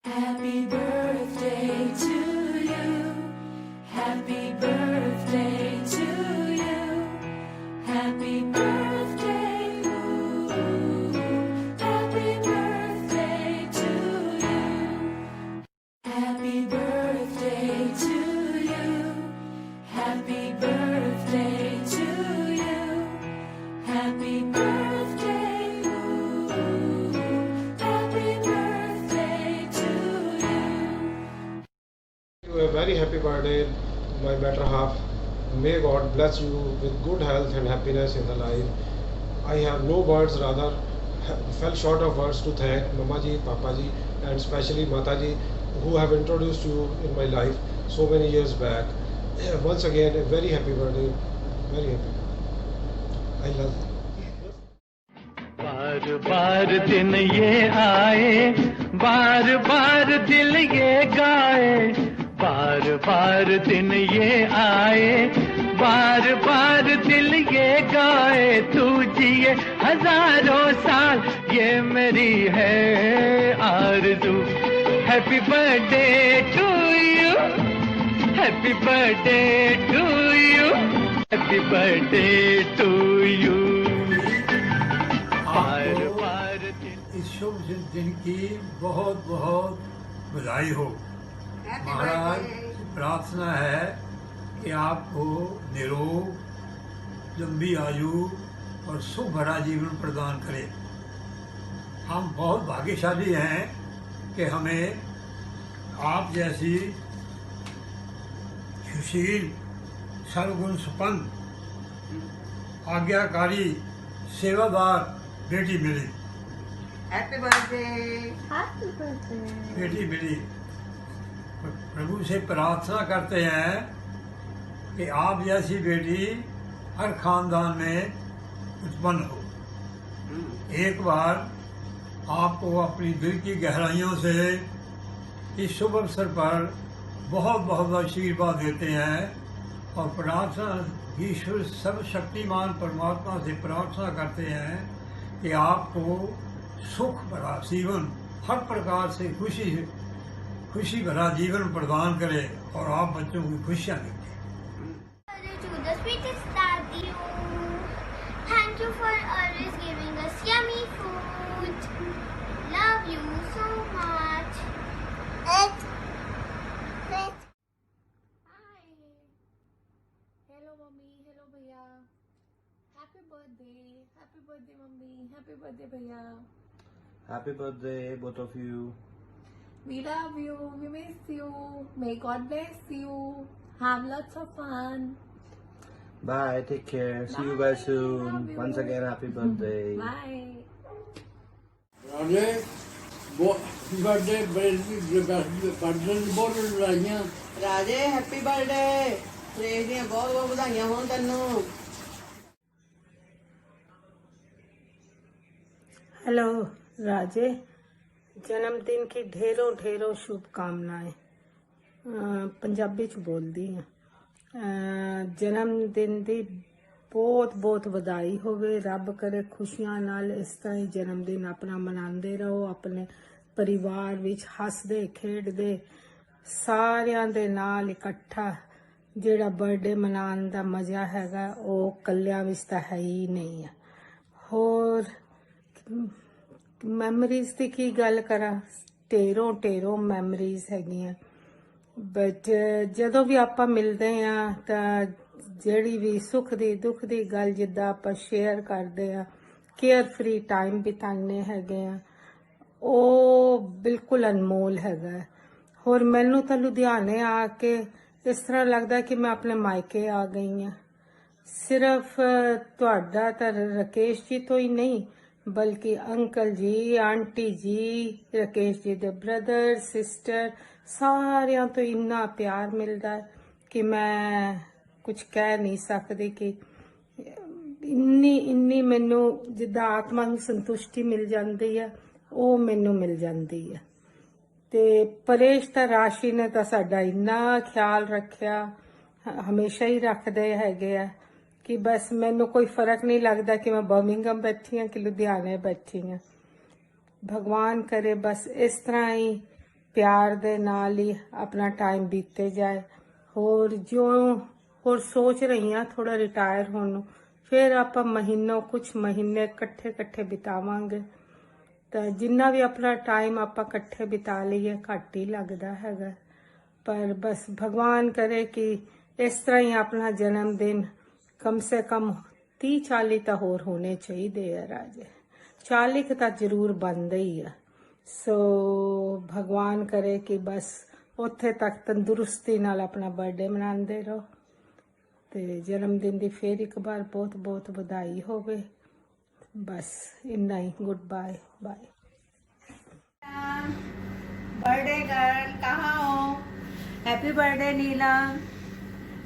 Happy birthday to you. Happy birthday to you. Happy birthday. Ooh. Happy birthday to you. Happy birthday to you. Happy birthday to you. Happy birthday. Ooh. Happy birthday to you. A very happy birthday, my better half. May God bless you with good health and happiness in the life. I have no words, rather fell short of words to thank Mama ji, Papa ji, and especially Mata ji, who have introduced you in my life so many years back. Once again, a very happy birthday, very happy. I love you. बार बार दिन ये आए, बार बार दिल ये गाए, बार बार दिन ये आए, बार बार दिल ये गाए, तू जिए हजारों साल, ये मेरी है आरज़ू। Happy birthday to you, happy birthday to you, happy birthday to you. इस शुभ दिन की बहुत बहुत बधाई हो। महाराज की प्रार्थना है कि आपको निरोग, लंबी आयु और सुख भरा जीवन प्रदान करे। हम बहुत भाग्यशाली हैं कि हमें आप जैसी सुशील, सर्वगुण संपन्न, आज्ञाकारी, सेवादार बेटी मिली। Happy birthday. बेटी मिली। प्रभु से प्रार्थना करते हैं कि आप जैसी बेटी हर खानदान में उत्पन्न हो। एक बार आपको अपनी दिल की गहराइयों से इस शुभ अवसर पर बहुत बहुत आशीर्वाद देते हैं और प्रार्थना ईश्वर सर्वशक्तिमान परमात्मा से प्रार्थना करते हैं कि आपको सुख भरा जीवन, हर प्रकार से खुशी भरा जीवन प्रदान करे और आप बच्चों की खुशियाँ दें। To the sweetest daddy, thank you for always giving us yummy food. Love you so much. Hi. Hello mummy, hello bhaiya. Happy birthday mummy, happy birthday bhaiya. Happy birthday, both of you. We love you, we miss you. May God bless you. Have lots of fun. Bye, take care. See you guys Bye, love soon. you. Once again, happy birthday. Bye. ਰਾਜੇ birthday birthday ਬਹੁਤ ਲਾਈਆਂ। ਰਾਜੇ happy birthday. ਸ੍ਰੇਸ਼ ਦੀਆਂ ਬਹੁਤ ਬਹੁਤ ਵਧਾਈਆਂ ਹੋਣ ਤੈਨੂੰ। हेलो राजे, जन्मदिन की ढेरों ढेरों शुभकामनाएं। पंजाबी च बोलदी हां। जन्मदिन दी बहुत बहुत बधाई होवे। रब करे खुशियां नाल इस तरह ही जन्मदिन अपना मनांदे रहो, अपने परिवार विच हसदे खेडदे सारियां दे नाल इकट्ठा। जेड़ा बर्थडे मनाने दा मजा हैगा ओ कल्लियां विच तां है ही नहीं है। होर ਮੈਮਰੀਜ਼ ਦੀ ਕੀ ਗੱਲ ਕਰਾਂ, ਢੇਰੋਂ ਮੈਮਰੀਜ਼ ਹੈਗੀਆਂ। ਬਟ ਜਦੋਂ ਵੀ ਆਪਾਂ ਮਿਲਦੇ ਆ ਤਾਂ ਜਿਹੜੀ ਵੀ ਸੁੱਖ ਦੀ ਦੁੱਖ ਦੀ ਗੱਲ ਜਿੱਦਾਂ ਆਪਾਂ ਸ਼ੇਅਰ ਕਰਦੇ ਆ, ਕੇਅਰ ਫ੍ਰੀ ਟਾਈਮ ਬਿਤਾਉਂਦੇ ਹੈਗੇ ਆ, ਉਹ ਬਿਲਕੁਲ ਅਨਮੋਲ ਹੈਗਾ। ਹੋਰ ਮੈਨੂੰ ਤਾਂ ਲੁਧਿਆਣੇ ਆ ਕੇ ਇਸ ਤਰ੍ਹਾਂ ਲੱਗਦਾ ਕਿ ਮੈਂ ਆਪਣੇ ਮਾਇਕੇ ਆ ਗਈ ਆ। ਸਿਰਫ ਤੁਹਾਡਾ ਤਾਂ ਰਾਕੇਸ਼ ਜੀ ਤੋਂ ਹੀ ਨਹੀਂ, बल्कि अंकल जी, आंटी जी, राकेश जी दे ब्रदर सिस्टर, सारियां तो इन्ना प्यार मिलता है कि मैं कुछ कह नहीं सकती। कि इन्नी मैनू जिद्दां आत्मा नूं संतुष्टि मिल जाती है, वो मैनू मिल जाती है। ते परेश तां राशि ने तां साडा इन्ना ख्याल रखिया, हमेशा ही रखदे हैगे आ कि बस मैनू कोई फर्क नहीं लगता कि मैं बर्मिंघम बैठी हाँ कि लुधियाने बैठी हाँ। भगवान करे बस इस तरह ही ਪਿਆਰ ਦੇ ਨਾਲ ਹੀ ਆਪਣਾ ਟਾਈਮ ਬੀਤੇ ਜਾਏ। ਹੋਰ ਹੋਰ ਸੋਚ ਰਹੀ ਹਾਂ ਥੋੜਾ ਰਿਟਾਇਰ ਹੋਣ ਨੂੰ, ਫਿਰ ਆਪਾਂ ਕੁਝ ਮਹੀਨੇ ਇਕੱਠੇ ਬਿਤਾਵਾਂਗੇ। ਤਾਂ ਜਿੰਨਾ ਵੀ ਆਪਣਾ ਟਾਈਮ ਆਪਾਂ ਇਕੱਠੇ ਬਿਤਾ ਲਈਏ ਘੱਟ ਹੀ ਲੱਗਦਾ ਹੈਗਾ। ਪਰ ਬਸ ਭਗਵਾਨ ਕਰੇ ਕਿ ਇਸ ਤਰ੍ਹਾਂ ਹੀ ਆਪਣਾ ਜਨਮ ਦਿਨ ਕਮ ਸੇ ਕਮ 30-40 ਤਾਂ ਹੋਰ ਹੋਣੇ ਚਾਹੀਦੇ ਆ ਰਾਜੇ। 40 ਤਾਂ ਜ਼ਰੂਰ ਬਣਦੇ ਹੀ ਆ। ਸੋ ਭਗਵਾਨ ਕਰੇ ਕਿ ਬਸ ਉੱਥੇ ਤੱਕ ਤੰਦਰੁਸਤੀ ਨਾਲ ਆਪਣਾ ਬਰਥਡੇ ਮਨਾਉਂਦੇ ਰਹੋ। ਤੇ ਜਨਮ ਦਿਨ ਦੀ ਫੇਰ ਇੱਕ ਵਾਰ ਬਹੁਤ ਬਹੁਤ ਵਧਾਈ ਹੋਵੇ। बस इतना ही। Good bye bye. Birthday girl कहाँ हो? हैप्पी बर्थडे नीलम।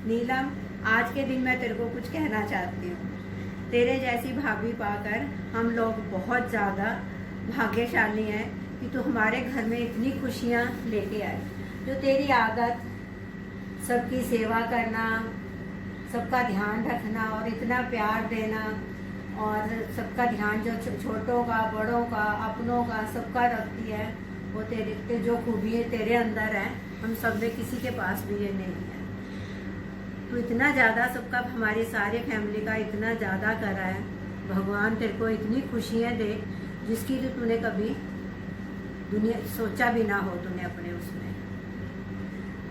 नीलम, आज के दिन मैं तेरे को कुछ कहना चाहती हूँ। तेरे जैसी भाभी पाकर हम लोग बहुत ज़्यादा भाग्यशाली हैं कि तू हमारे घर में इतनी खुशियाँ लेके आए। जो तेरी आदत सबकी सेवा करना, सबका ध्यान रखना और इतना प्यार देना और सबका ध्यान जो छोटों का, बड़ों का, अपनों का, सबका रखती है, वो तेरे जो खूबी है तेरे अंदर है। हम सब में किसी के पास भी ये नहीं है। तो इतना ज़्यादा सबका, हमारी सारी फैमिली का इतना ज़्यादा करा है। भगवान तेरे को इतनी खुशियाँ दे जिसकी तो तूने कभी दुनिया सोचा भी ना हो तूने अपने उसमें।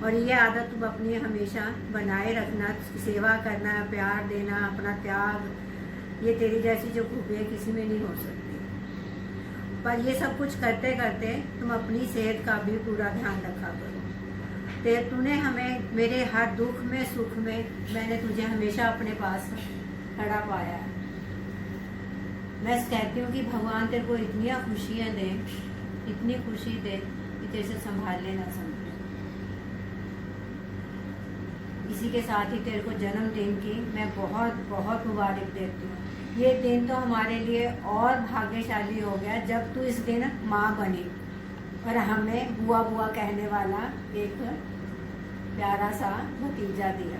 और ये आदत तुम अपनी हमेशा बनाए रखना, सेवा करना, प्यार देना, अपना त्याग, ये तेरी जैसी जो खूबी है किसी में नहीं हो सकती। पर ये सब कुछ करते करते तुम अपनी सेहत का भी पूरा ध्यान रखा करो। तूने हमें मेरे हर दुख में सुख में मैंने तुझे हमेशा अपने पास खड़ा पाया है। मैं कहती हूँ कि भगवान तेरे को इतनी खुशियाँ दे, इतनी खुशी दे कि तेरे से संभालने ना समझे। इसी के साथ ही तेरे को जन्मदिन की मैं बहुत बहुत मुबारक देती हूँ। ये दिन तो हमारे लिए और भाग्यशाली हो गया जब तू इस दिन माँ बनी और हमें बुआ बुआ कहने वाला एक प्यारा सा भतीजा दिया।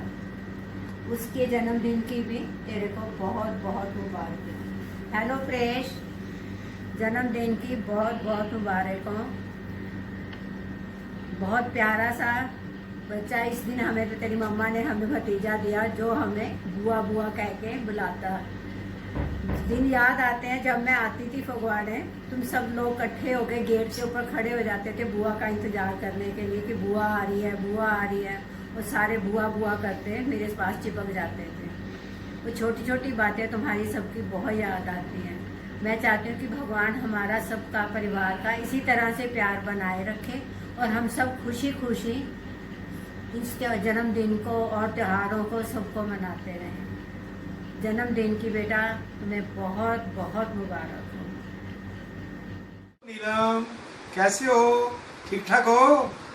उसके जन्मदिन की भी तेरे को बहुत बहुत मुबारक। हेलो प्रेश, जन्मदिन की बहुत बहुत मुबारक हो। बहुत प्यारा सा बच्चा। इस दिन हमें तो तेरी मम्मा ने हमें भतीजा दिया जो हमें बुआ बुआ कह के बुलाता। दिन याद आते हैं जब मैं आती थी फगवाड़े, तुम सब लोग इकट्ठे होके गेट के ऊपर खड़े हो जाते थे बुआ का इंतजार करने के लिए कि बुआ आ रही है, बुआ आ रही है। और सारे बुआ बुआ करते मेरे पास चिपक जाते थे। वो छोटी छोटी बातें तुम्हारी सबकी बहुत याद आती हैं। मैं चाहती हूँ कि भगवान हमारा सबका परिवार का इसी तरह से प्यार बनाए रखे और हम सब खुशी खुशी इस जन्मदिन को और त्योहारों को सबको मनाते रहें। जन्मदिन की बेटा तुम्हें बहुत बहुत मुबारक हो। नीलम, कैसे हो? ठीक ठाक हो?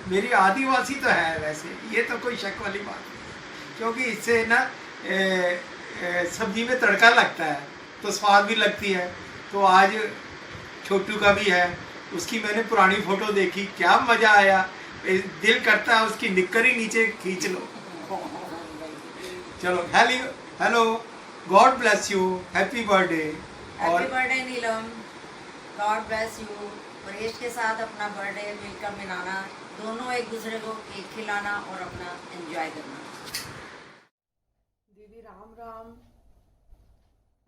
मेरी आदिवासी तो है वैसे, ये तो कोई शक वाली बात नहीं, क्योंकि इससे ना सब्जी में तड़का लगता है तो स्वाद भी लगती है। तो आज छोटू का भी है, उसकी मैंने पुरानी फोटो देखी, क्या मजा आया। दिल करता है उसकी निक्कर ही नीचे खींच लो। चलो hello, God bless you, happy birthday. Happy birthday Neelam, God bless you. Paresh के साथ अपना बर्थडे मिलकर मनाना, दोनों एक दूसरे को केक खिलाना और अपना एंजॉय करना। दीदी राम राम,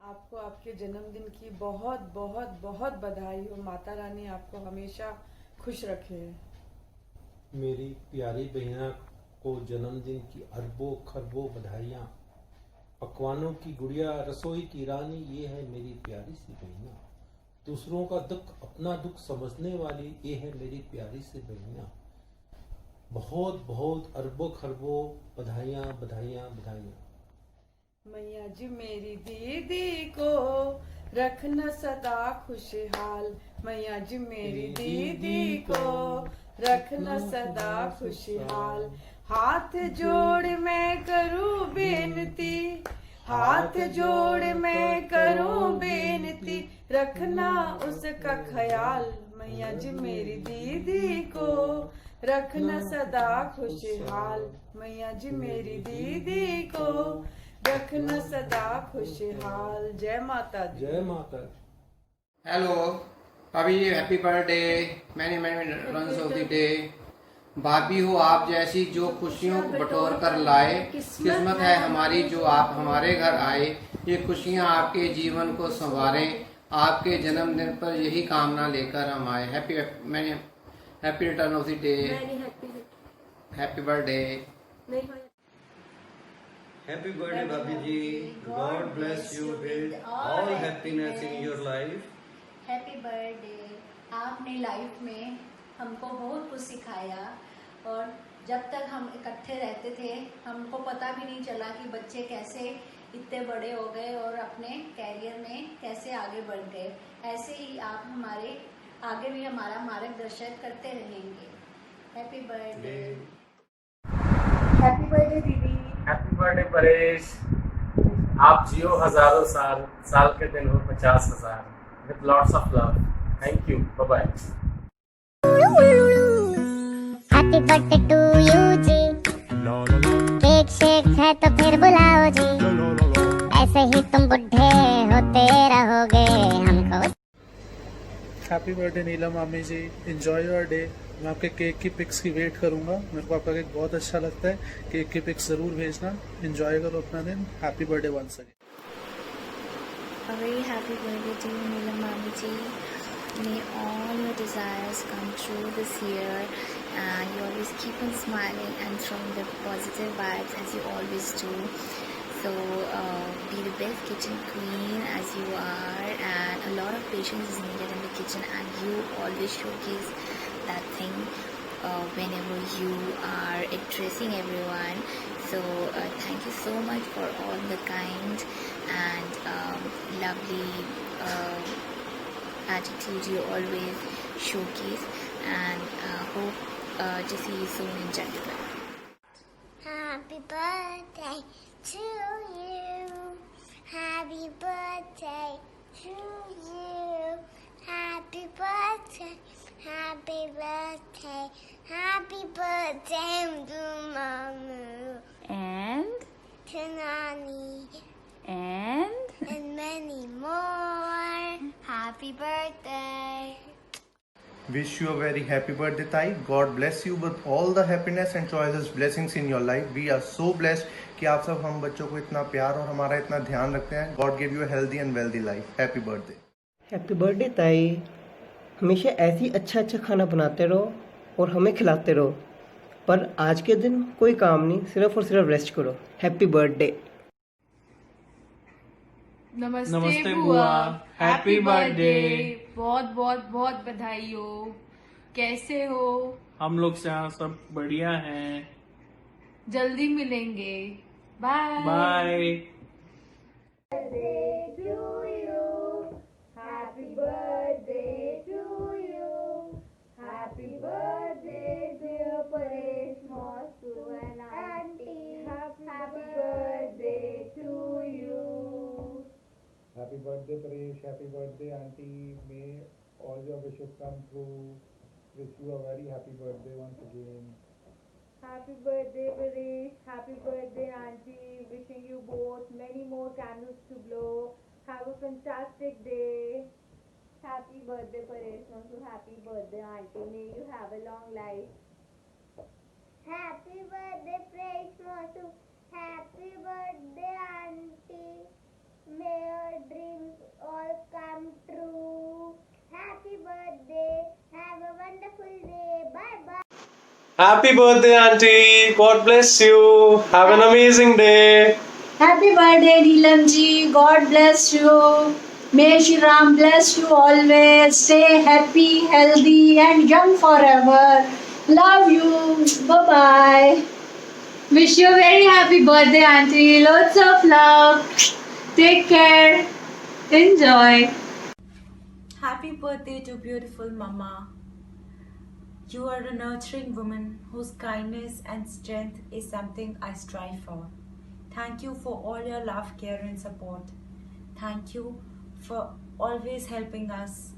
आपको आपके जन्मदिन की बहुत बहुत बहुत बधाई हो। माता रानी आपको हमेशा खुश रखे। मेरी प्यारी बहना को जन्मदिन की अरबों खरबों बधाइयाँ। पकवानों की गुड़िया, रसोई की रानी, ये है मेरी प्यारी सी बहना। दूसरों का दुख अपना दुख समझने वाली, ये है मेरी प्यारी सी बहना। बहुत बहुत अरबों खरबों बधाइयाँ बधाइयाँ बधाइयाँ। मैया जी मेरी दीदी को रखना सदा खुशहाल। मैया जी मेरी दीदी को रखना सदा खुशहाल। हाथ जोड़ मैं करूं बेनती, हाथ जोड़ मैं करूं बेनती, रखना उसका ख्याल। मैया जी मेरी दीदी को रखना सदा खुशहाल। मैया जी मेरी दीदी को रखना सदा खुशहाल। जय माता दी। जय माता। हेलो, भाभी happy birthday, many many runs off the day. भाभी हो आप जैसी जो खुशियों को बटोर कर लाए, किस्मत है हमारी जो आप हमारे घर आए। ये खुशियाँ आपके जीवन को संवारें, आपके जन्मदिन पर यही कामना लेकर हम आए। Happy return of the day, happy birthday. Happy birthday, Bhabhi ji. God bless you with all happiness in your life. Happy birthday. आपने लाइफ में हमको बहुत कुछ सिखाया और जब तक हम इकट्ठे रहते थे हमको पता भी नहीं चला कि बच्चे कैसे इतने बड़े हो गए और अपने कैरियर में कैसे आगे बढ़ गए। ऐसे ही आप हमारे आगे भी हमारा मार्गदर्शन करते रहेंगे। Happy birthday. हैप्पी बर्थडे दीदी। Happy birthday Paresh. आप जियो हजारों साल, साल के दिन हो 50,000। With lots of love. Thank you. Bye bye. Happy birthday to you जी। केक शेक है तो फिर बुलाओ जी, ऐसे ही तुम बुढ़े होते रहोगे हमको। हैप्पी बर्थडे नीलम मामी जी। Enjoy your day. मैं आपके केक की पिक्स की वेट करूंगा। मेरे को आपका केक बहुत अच्छा लगता है। केक की पिक्स ज़रूर भेजना। एंजॉय करो अपना दिन। Happy birthday once again. A very happy birthday to you, Neelam Mami ji. May all your desires come true this year, and you always keep on smiling and throwing the positive vibes as you always do. So be the best kitchen queen as you are, and a lot of patience is needed in the kitchen, and you always showcase that thing whenever you are addressing everyone. So thank you so much for all the kind and lovely attitude you always showcase, and hope to see you soon in Chandigarh. Happy birthday to you. Happy birthday to you. Happy birthday. Happy birthday. Happy birthday to Mamu. And To Nani. and Many more. Happy birthday. Wish you a very happy birthday, Tai. God bless you with all the happiness and choices, blessings in your life. We are so blessed कि आप सब हम बच्चों को इतना प्यार और हमारा इतना ध्यान रखते हैं। God give you a healthy and wealthy life. Happy birthday. Happy birthday ताई। हमेशा ऐसी अच्छा खाना बनाते रहो और हमें खिलाते रहो, पर आज के दिन कोई काम नहीं, सिर्फ और सिर्फ रेस्ट करो। Happy birthday. नमस्ते बुआ। Happy birthday. बहुत बहुत बहुत बधाई हो। कैसे हो? हम लोग से यहाँ सब बढ़िया हैं। जल्दी मिलेंगे। Bye bye. Happy birthday to you. Happy birthday, dear Paresh, Mostu and Auntie. Happy birthday to you. Happy birthday Paresh, happy birthday Auntie. May all your wishes come true. Wish you a very happy birthday once again. Happy birthday, Paresh. Happy birthday, Auntie. Wishing you both many more candles to blow. Have a fantastic day. Happy birthday, Paresh. Also, happy birthday, Auntie. May you have a long life. Happy birthday, Praise Mosu. Happy birthday, Auntie. May your dreams all come true. Happy birthday. Have a wonderful day. Bye bye. Happy birthday, Auntie. God bless you. Have an amazing day. Happy birthday, Neelam ji. God bless you. May Shri Ram bless you always. Stay happy, healthy, and young forever. Love you. Bye bye. Wish you a very happy birthday, Auntie. Lots of love. Take care. Enjoy. Happy birthday to beautiful Mama. You are a nurturing woman whose kindness and strength is something I strive for. Thank you for all your love, care and support. Thank you for always helping us.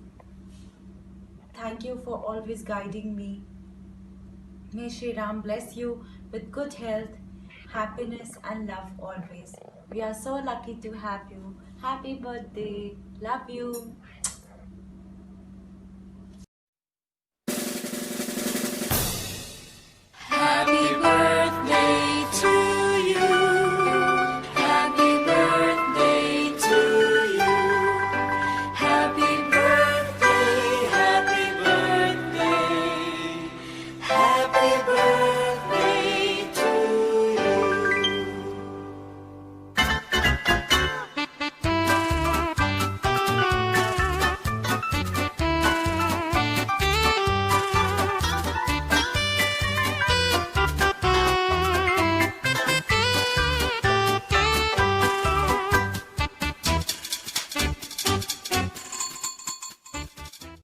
Thank you for always guiding me. May Shri Ram bless you with good health, happiness and love always. We are so lucky to have you. Happy birthday. Love you.